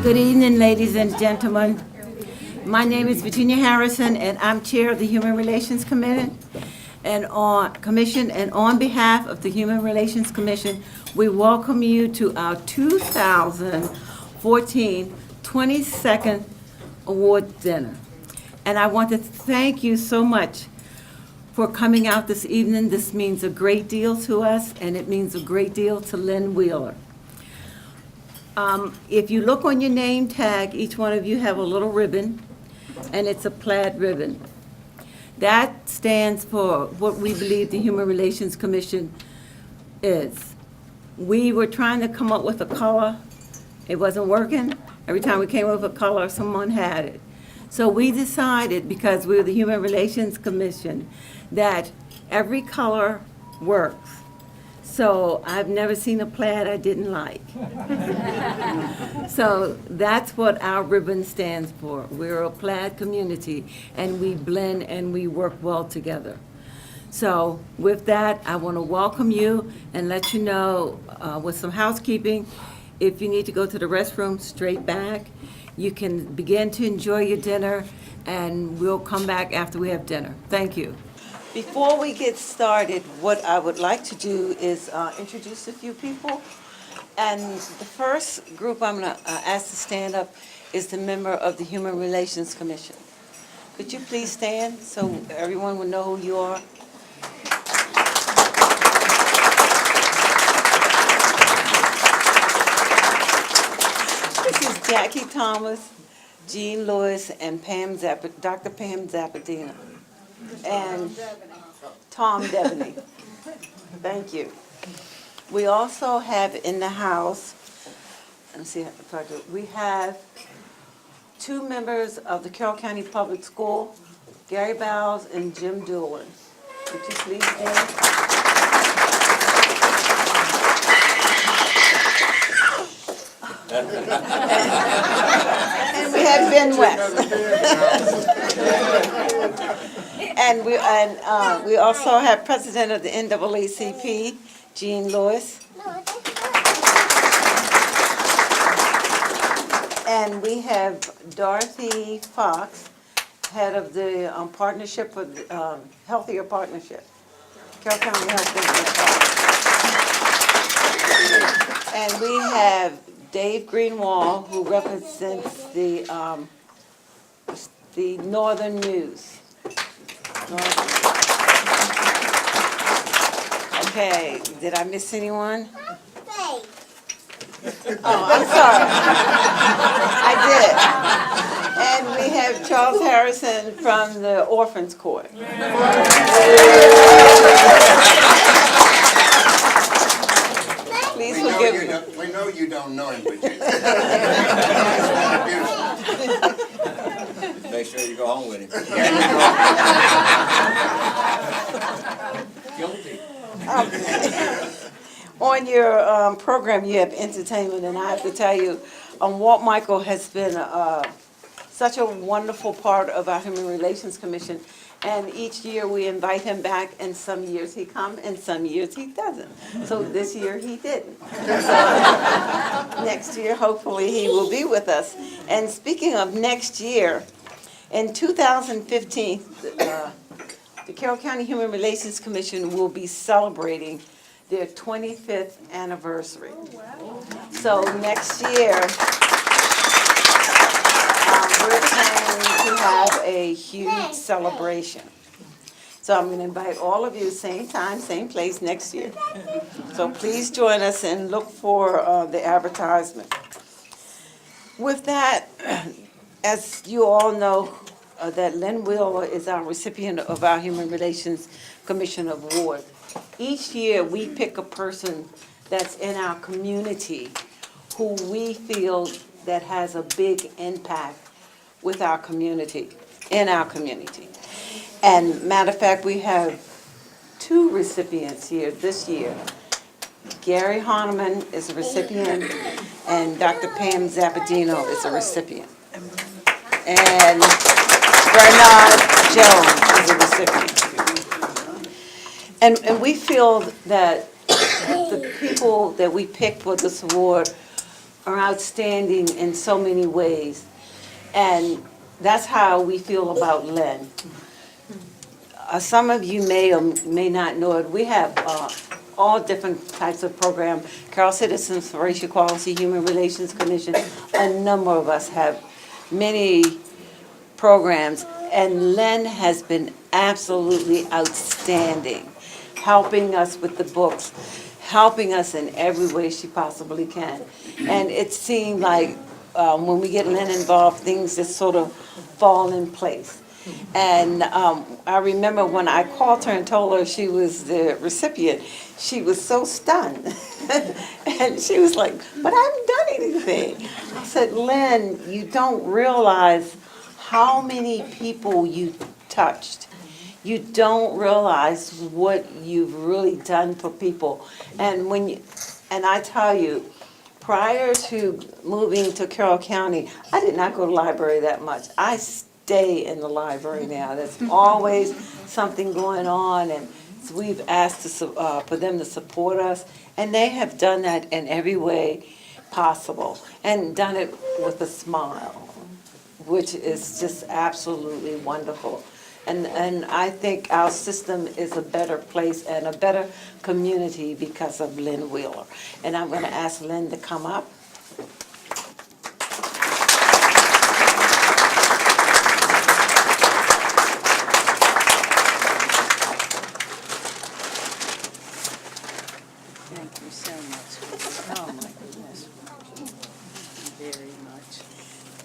Good evening, ladies and gentlemen. My name is Virginia Harrison, and I'm Chair of the Human Relations Commission. And on behalf of the Human Relations Commission, we welcome you to our 2014 22nd Award Dinner. And I want to thank you so much for coming out this evening. This means a great deal to us, and it means a great deal to Lynn Wheeler. If you look on your name tag, each one of you have a little ribbon, and it's a plaid ribbon. That stands for what we believe the Human Relations Commission is. We were trying to come up with a color. It wasn't working. Every time we came up with a color, someone had it. So we decided, because we're the Human Relations Commission, that every color works. So I've never seen a plaid I didn't like. So that's what our ribbon stands for. We're a plaid community, and we blend and we work well together. So with that, I want to welcome you and let you know, with some housekeeping, if you need to go to the restroom, straight back. You can begin to enjoy your dinner, and we'll come back after we have dinner. Thank you. Before we get started, what I would like to do is introduce a few people. And the first group I'm going to ask to stand up is the member of the Human Relations Commission. Could you please stand so everyone will know who you are? This is Jackie Thomas, Jean Lewis, and Dr. Pam Zapadino. And Tom Devaney. Thank you. We also have in the house, let's see if I do, we have two members of the Carroll County Public School, Gary Bowles and Jim Doolin. Would you please stand? And we have Ben West. And we also have President of the NAACP, Jean Lewis. And we have Dorothy Fox, head of the Partnership for Healthier Partnership, Carroll County Health Business. And we have Dave Greenwald, who represents the Northern News. Okay, did I miss anyone? Oh, I'm sorry. I did. And we have Charles Harrison from the Orphans Court. Please forgive me. We know you don't know him, Virginia. Make sure you go home with him. Guilty. On your program, you have entertainment, and I have to tell you, Walt Michael has been such a wonderful part of our Human Relations Commission, and each year we invite him back, and some years he comes, and some years he doesn't. So this year he didn't. So next year, hopefully, he will be with us. And speaking of next year, in 2015, the Carroll County Human Relations Commission will be celebrating their 25th anniversary. Oh, wow. So next year, we're planning to have a huge celebration. So I'm going to invite all of you, same time, same place next year. So please join us and look for the advertisement. With that, as you all know, that Lynn Wheeler is our recipient of our Human Relations Commission Award. Each year, we pick a person that's in our community who we feel that has a big impact with our community, in our community. And matter of fact, we have two recipients here this year. Gary Hahnemann is a recipient, and Dr. Pam Zapadino is a recipient. And Bernard Jones is a recipient. And we feel that the people that we picked for this award are outstanding in so many ways. And that's how we feel about Lynn. Some of you may or may not know it. We have all different types of programs. Carroll Citizens for Racial Equality, Human Relations Commission, a number of us have many programs. And Lynn has been absolutely outstanding, helping us with the books, helping us in every way she possibly can. And it seemed like when we get Lynn involved, things just sort of fall in place. And I remember when I called her and told her she was the recipient, she was so stunned. And she was like, but I haven't done anything. I said, Lynn, you don't realize how many people you touched. You don't realize what you've really done for people. And I tell you, prior to moving to Carroll County, I did not go to the library that much. I stay in the library now. There's always something going on, and so we've asked for them to support us, and they have done that in every way possible, and done it with a smile, which is just absolutely wonderful. And I think our system is a better place and a better community because of Lynn Wheeler. And I'm going to ask Lynn to come up. Thank you so much. Oh, my goodness. Very much.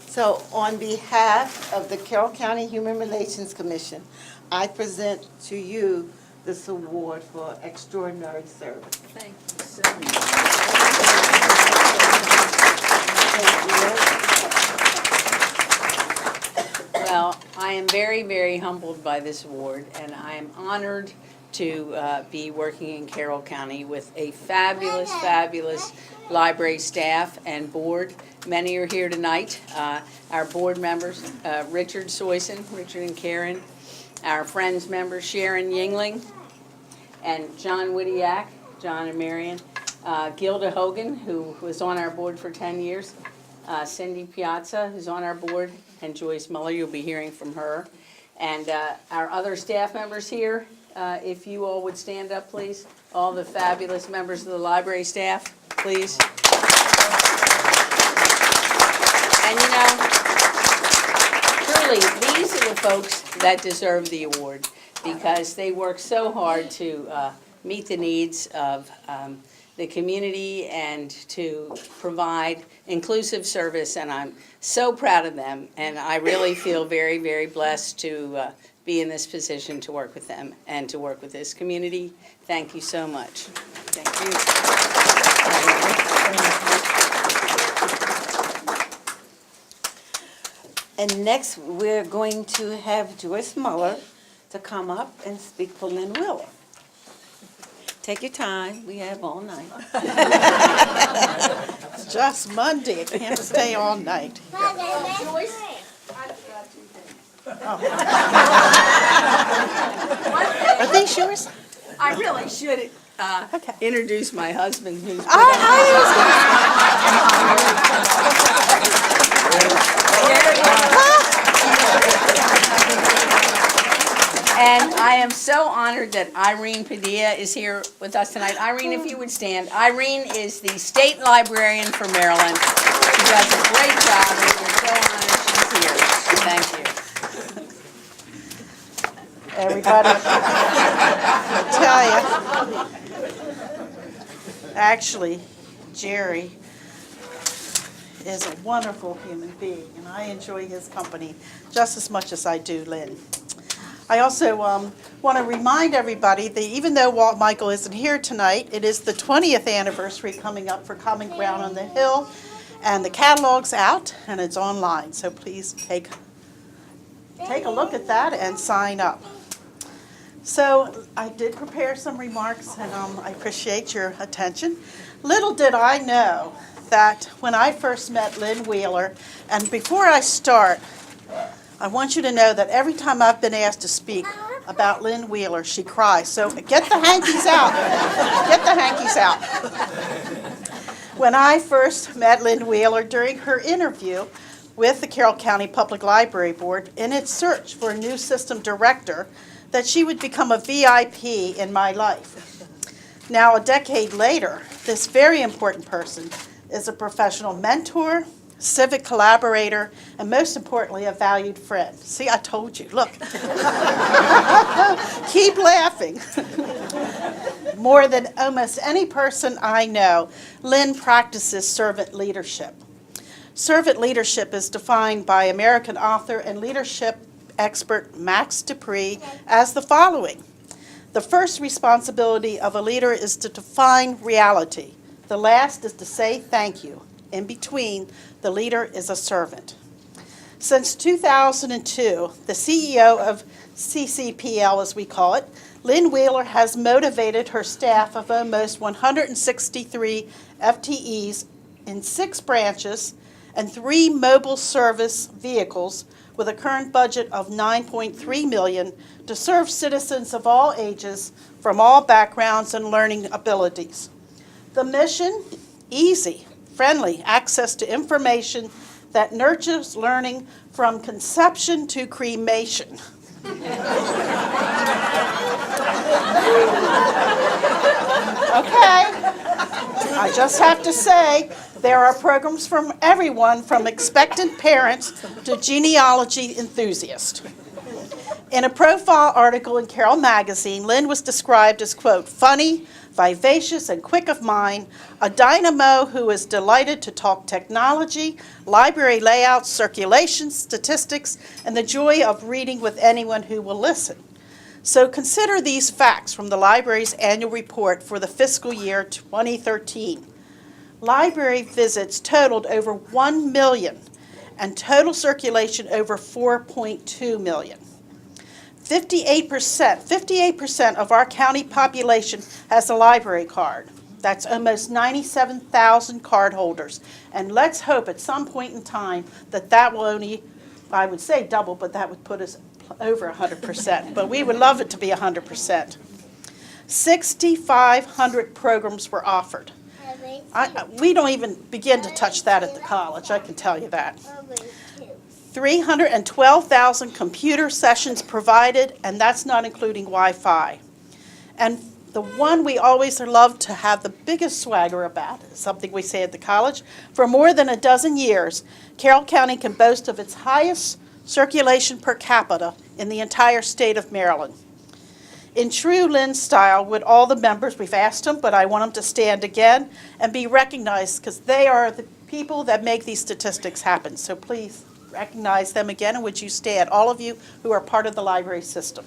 So on behalf of the Carroll County Human Relations Commission, I present to you this award for extraordinary service. Thank you so much. Well, I am very, very humbled by this award, and I am honored to be working in Carroll County with a fabulous, fabulous library staff and board. Many are here tonight. Our board members, Richard Soyson, Richard and Karen, our Friends members, Sharon Yingling, and John Widiak, John and Marion, Gilda Hogan, who was on our board for 10 years, Cindy Piazza, who's on our board, and Joyce Muller, you'll be hearing from her. And our other staff members here, if you all would stand up, please. All the fabulous members of the library staff, please. And you know, truly, these are the folks that deserve the award because they work so hard to meet the needs of the community and to provide inclusive service, and I'm so proud of them, and I really feel very, very blessed to be in this position to work with them and to work with this community. Thank you so much. Thank you. And next, we're going to have Joyce Muller to come up and speak for Lynn Wheeler. Take your time, we have all night. It's just Monday, it can't stay all night. Joyce? Are these yours? I really should Okay. introduce my husband, who's And I am so honored that Irene Padilla is here with us tonight. Irene, if you would stand. Irene is the state librarian for Maryland. She does a great job, and we're so honored she's here. Thank you. Everybody, I tell you, actually, Jerry is a wonderful human being, and I enjoy his company just as much as I do Lynn. I also want to remind everybody that even though Walt Michael isn't here tonight, it is the 20th anniversary coming up for Common Ground on the Hill, and the catalog's out and it's online, so please take a look at that and sign up. So I did prepare some remarks, and I appreciate your attention. Little did I know that when I first met Lynn Wheeler, and before I start, I want you to know that every time I've been asked to speak about Lynn Wheeler, she cries. So get the hankies out. Get the hankies out. When I first met Lynn Wheeler during her interview with the Carroll County Public Library Board in its search for a new system director, that she would become a VIP in my life. Now, a decade later, this very important person is a professional mentor, civic collaborator, and most importantly, a valued friend. See, I told you, look. Keep laughing. More than almost any person I know, Lynn practices servant leadership. Servant leadership is defined by American author and leadership expert Max Dupree as the following. The first responsibility of a leader is to define reality. The last is to say thank you. In between, the leader is a servant. Since 2002, the CEO of CCPL, as we call it, Lynn Wheeler has motivated her staff of almost 163 FTEs in 6 branches and 3 mobile service vehicles with a current budget of $9.3 million to serve citizens of all ages from all backgrounds and learning abilities. The mission, easy, friendly access to information that nurtures learning from conception to cremation. Okay, I just have to say, there are programs from everyone from expectant parents to genealogy enthusiasts. In a profile article in Carroll Magazine, Lynn was described as, quote, funny, vivacious, and quick of mind, a dynamo who is delighted to talk technology, library layouts, circulation, statistics, and the joy of reading with anyone who will listen. So consider these facts from the library's annual report for the fiscal year 2013. Library visits totaled over 1 million and total circulation over 4.2 million. 58% of our county population has a library card. That's almost 97,000 card holders. And let's hope at some point in time that will only, I would say double, but that would put us over 100%. But we would love it to be 100%. 6,500 programs were offered. We don't even begin to touch that at the college, I can tell you that. 312,000 computer sessions provided, and that's not including Wi-Fi. And the one we always love to have the biggest swagger about, something we say at the college, for more than a dozen years, Carroll County can boast of its highest circulation per capita in the entire state of Maryland. In true Lynn style, would all the members, we've asked them, but I want them to stand again and be recognized because they are the people that make these statistics happen. So please recognize them again, and would you stand, all of you who are part of the library system.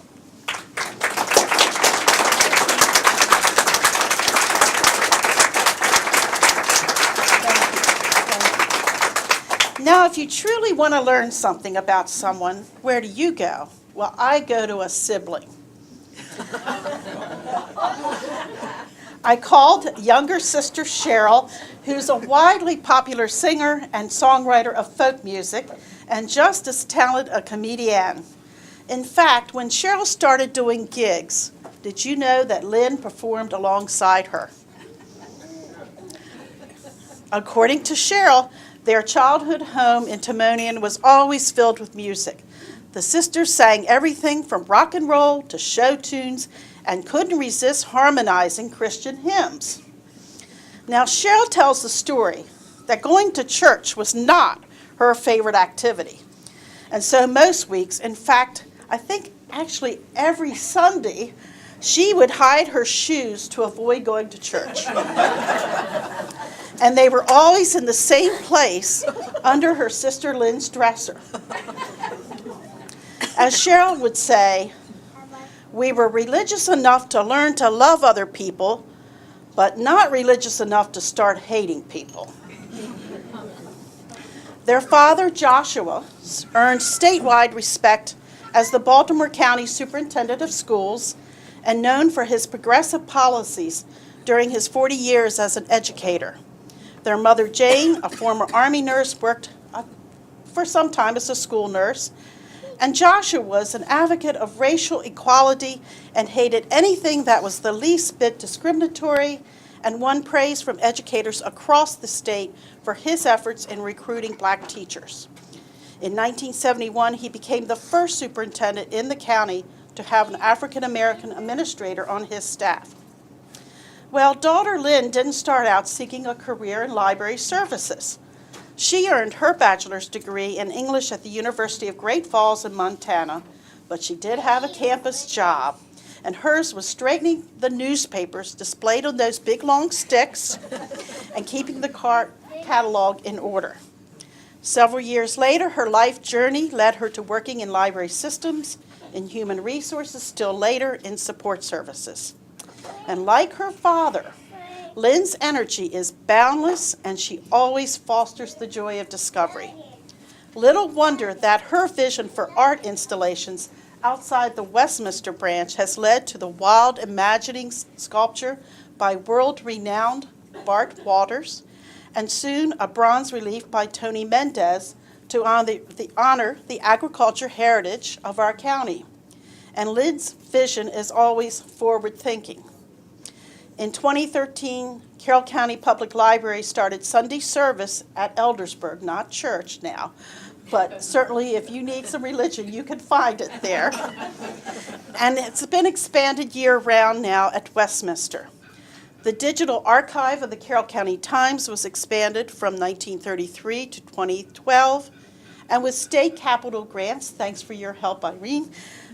Now, if you truly want to learn something about someone, where do you go? Well, I go to a sibling. I called younger sister Cheryl, who's a widely popular singer and songwriter of folk music, and just as talented a comedian. In fact, when Cheryl started doing gigs, did you know that Lynn performed alongside her? According to Cheryl, their childhood home in Timonian was always filled with music. The sisters sang everything from rock and roll to show tunes and couldn't resist harmonizing Christian hymns. Now, Cheryl tells the story that going to church was not her favorite activity. And so most weeks, in fact, I think actually every Sunday, she would hide her shoes to avoid going to church. And they were always in the same place under her sister Lynn's dresser. As Cheryl would say, we were religious enough to learn to love other people, but not religious enough to start hating people. Their father, Joshua, earned statewide respect as the Baltimore County Superintendent of Schools and known for his progressive policies during his 40 years as an educator. Their mother, Jane, a former Army nurse, worked for some time as a school nurse. And Joshua was an advocate of racial equality and hated anything that was the least bit discriminatory and won praise from educators across the state for his efforts in recruiting black teachers. In 1971, he became the first superintendent in the county to have an African-American administrator on his staff. Well, daughter Lynn didn't start out seeking a career in library services. She earned her bachelor's degree in English at the University of Great Falls in Montana, but she did have a campus job, and hers was straightening the newspapers displayed on those big long sticks and keeping the catalog in order. Several years later, her life journey led her to working in library systems, in human resources, still later in support services. And like her father, Lynn's energy is boundless, and she always fosters the joy of discovery. Little wonder that her vision for art installations outside the Westminster branch has led to the wild imagining sculpture by world-renowned Bart Walters, and soon a bronze relief by Tony Mendez to honor the agriculture heritage of our county. And Lynn's vision is always forward-thinking. In 2013, Carroll County Public Library started Sunday service at Eldersburg, not church now, but certainly if you need some religion, you can find it there. And it's been expanded year-round now at Westminster. The digital archive of the Carroll County Times was expanded from 1933 to 2012, and with state capital grants, thanks for your help, Irene,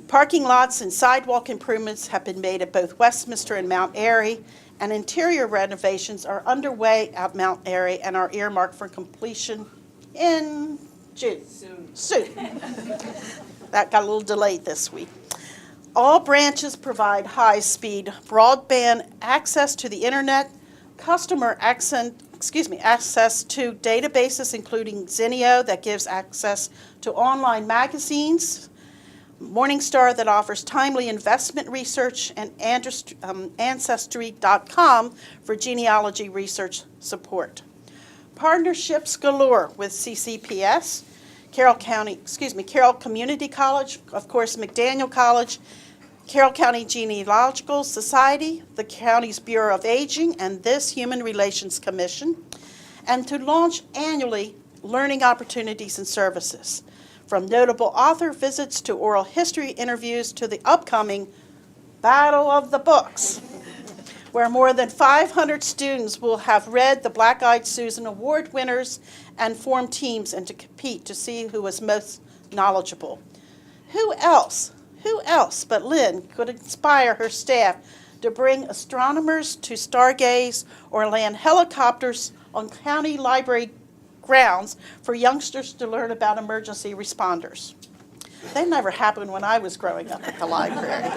parking lots and sidewalk improvements have been made at both Westminster and Mount Airy, and interior renovations are underway at Mount Airy and are earmarked for completion in June. Soon. That got a little delayed this week. All branches provide high-speed broadband access to the internet, access to databases including Zinio that gives access to online magazines, Morningstar that offers timely investment research, and Ancestry.com for genealogy research support. Partnerships galore with CCPS, Carroll Community College, of course, McDaniel College, Carroll County Genealogical Society, the county's Bureau of Aging, and this Human Relations Commission, and to launch annually learning opportunities and services, from notable author visits to oral history interviews to the upcoming Battle of the Books, where more than 500 students will have read the Black-Eyed Susan Award winners and form teams and to compete to see who is most knowledgeable. Who else but Lynn could inspire her staff to bring astronomers to stargaze or land helicopters on county library grounds for youngsters to learn about emergency responders? That never happened when I was growing up at the library.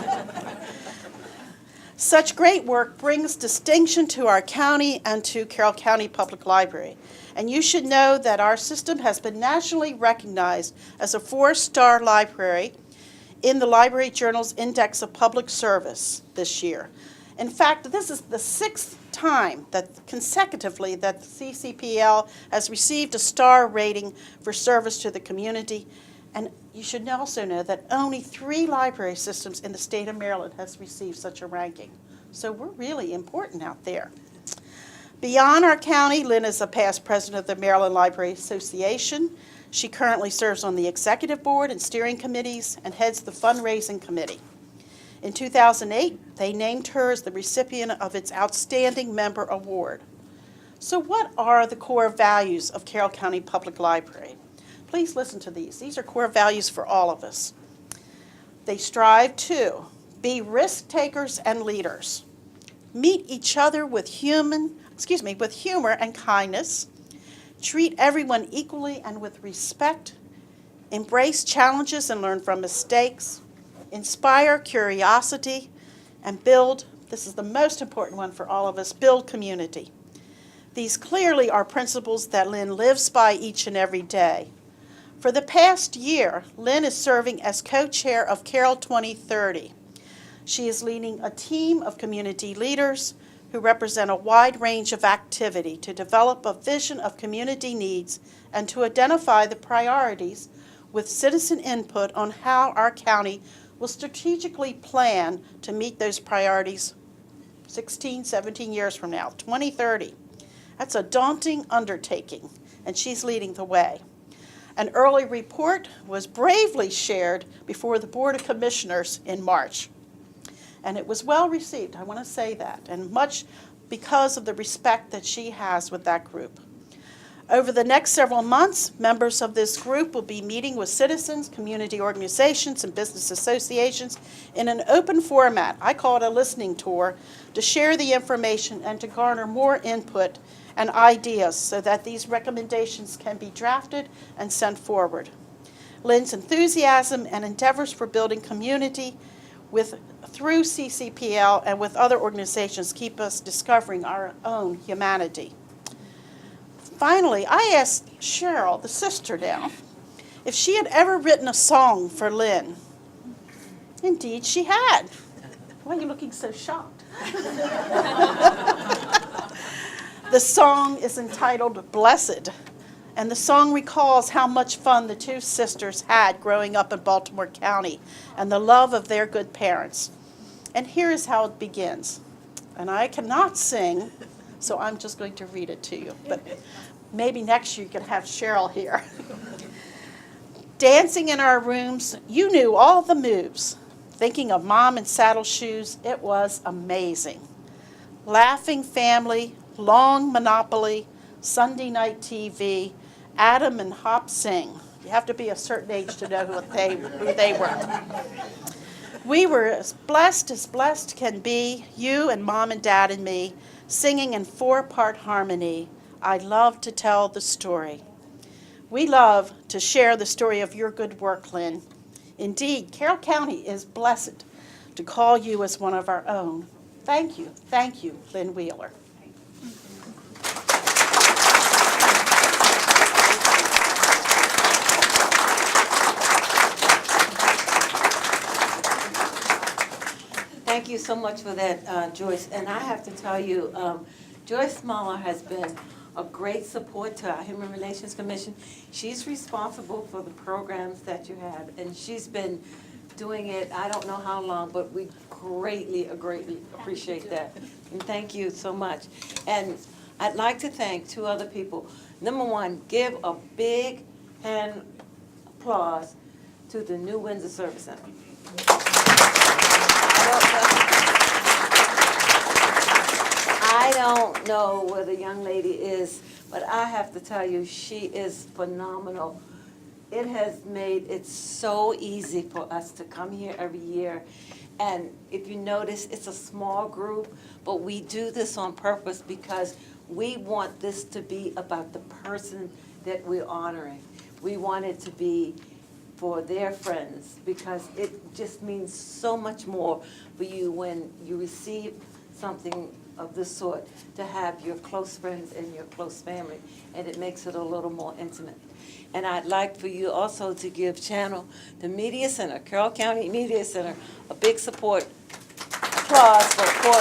Such great work brings distinction to our county and to Carroll County Public Library. And you should know that our system has been nationally recognized as a 4-star library in the Library Journal's Index of Public Service this year. In fact, this is the 6th time consecutively that the CCPL has received a star rating for service to the community. And you should also know that only 3 library systems in the state of Maryland has received such a ranking. So we're really important out there. Beyond our county, Lynn is a past president of the Maryland Library Association. She currently serves on the executive board and steering committees and heads the fundraising committee. In 2008, they named her as the recipient of its Outstanding Member Award. So what are the core values of Carroll County Public Library? Please listen to these. These are core values for all of us. They strive to be risk takers and leaders, meet each other with humor and kindness, treat everyone equally and with respect, embrace challenges and learn from mistakes, inspire curiosity, and build, this is the most important one for all of us, build community. These clearly are principles that Lynn lives by each and every day. For the past year, Lynn is serving as co-chair of Carroll 2030. She is leading a team of community leaders who represent a wide range of activity to develop a vision of community needs and to identify the priorities with citizen input on how our county will strategically plan to meet those priorities 16, 17 years from now, 2030. That's a daunting undertaking, and she's leading the way. An early report was bravely shared before the Board of Commissioners in March. And it was well received, I want to say that, and much because of the respect that she has with that group. Over the next several months, members of this group will be meeting with citizens, community organizations, and business associations in an open format. I call it a listening tour, to share the information and to garner more input and ideas so that these recommendations can be drafted and sent forward. Lynn's enthusiasm and endeavors for building community through CCPL and with other organizations keep us discovering our own humanity. Finally, I asked Cheryl, the sister now, if she had ever written a song for Lynn. Indeed, she had. Why are you looking so shocked? The song is entitled Blessed, and the song recalls how much fun the two sisters had growing up in Baltimore County and the love of their good parents. And here is how it begins. And I cannot sing, so I'm just going to read it to you. But maybe next year you can have Cheryl here. Dancing in our rooms, you knew all the moves. Thinking of Mom in saddle shoes, it was amazing. Laughing family, long Monopoly, Sunday night TV, Adam and Hop sing. You have to be a certain age to know who they were. We were as blessed can be, you and Mom and Dad and me, singing in 4-part harmony. I love to tell the story. We love to share the story of your good work, Lynn. Indeed, Carroll County is blessed to call you as one of our own. Thank you, Lynn Wheeler. Thank you so much for that, Joyce. And I have to tell you, Joyce Muller has been a great support to our Human Relations Commission. She's responsible for the programs that you have, and she's been doing it, I don't know how long, but we greatly appreciate that. And thank you so much. And I'd like to thank two other people. Number one, give a big hand applause to the new Windsor Service Center. I don't know where the young lady is, but I have to tell you, she is phenomenal. It has made it so easy for us to come here every year. And if you notice, it's a small group, but we do this on purpose because we want this to be about the person that we're honoring. We want it to be for their friends, because it just means so much more for you when you receive something of this sort, to have your close friends and your close family, and it makes it a little more intimate. And I'd like for you also to give Channel, the Media Center, Carroll County Media Center, a big applause for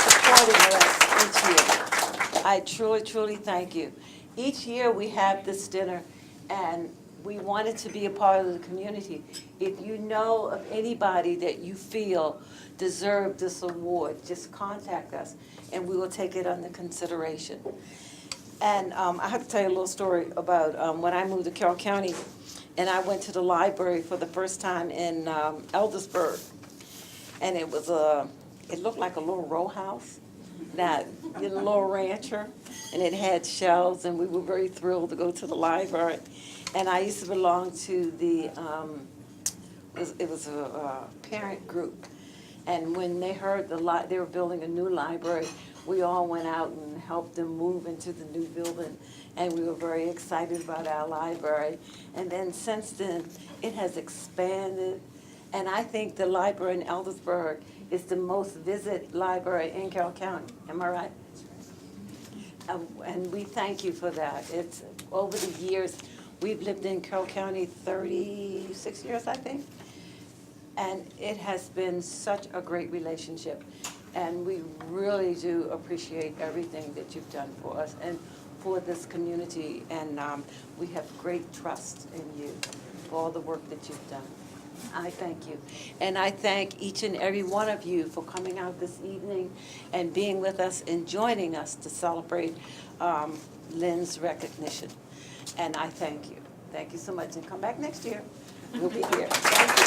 supporting us each year. I truly, truly thank you. Each year we have this dinner, and we want it to be a part of the community. If you know of anybody that you feel deserve this award, just contact us, and we will take it under consideration. And I have to tell you a little story about when I moved to Carroll County, and I went to the library for the first time in Eldersburg, and it looked like a little row house, that little rancher, and it had shelves, and we were very thrilled to go to the library. And I used to belong to the, it was a parent group. And when they heard they were building a new library, we all went out and helped them move into the new building. And we were very excited about our library. And then since then, it has expanded. And I think the library in Eldersburg is the most visited library in Carroll County. Am I right? And we thank you for that. It's over the years. We've lived in Carroll County 36 years, I think, and it has been such a great relationship, and we really do appreciate everything that you've done for us and for this community, and we have great trust in you for all the work that you've done. I thank you. And I thank each and every one of you for coming out this evening and being with us and joining us to celebrate Lynn's recognition. And I thank you. Thank you so much. And come back next year. We'll be here. Thank you.